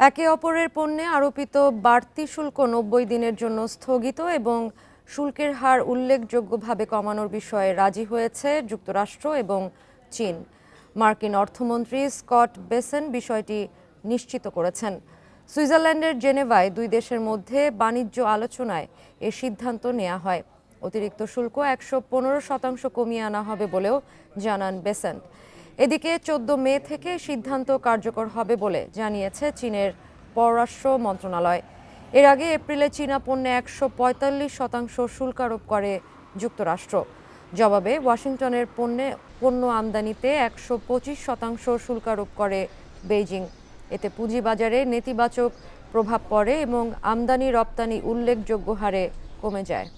একে অপরের পণ্যে আরোপিত বাড়তি শুল্ক ৯০ দিনের জন্য স্থগিত এবং শুল্কের হার উল্লেখযোগ্যভাবে কমানোর বিষয়ে রাজি হয়েছে যুক্তরাষ্ট্র এবং চীন। মার্কিন অর্থমন্ত্রী স্কট বেসেন বিষয়টি নিশ্চিত করেছেন। সুইজারল্যান্ডের জেনেভায় দুই দেশের মধ্যে বাণিজ্য আলোচনায় এ সিদ্ধান্ত নেওয়া হয়। অতিরিক্ত শুল্ক ১১৫% কমিয়ে আনা হবে বলেও জানান বেসেন্ট। এদিকে ১৪ মে থেকে সিদ্ধান্ত কার্যকর হবে বলে জানিয়েছে চীনের পররাষ্ট্র মন্ত্রণালয়। এর আগে এপ্রিলে চীনা পণ্যে ১৪৫% শুল্ক আরোপ করে যুক্তরাষ্ট্র। জবাবে ওয়াশিংটনের পণ্য আমদানিতে ১২৫% শুল্ক আরোপ করে বেইজিং। এতে পুঁজিবাজারে নেতিবাচক প্রভাব পড়ে এবং আমদানি রপ্তানি উল্লেখযোগ্য হারে কমে যায়।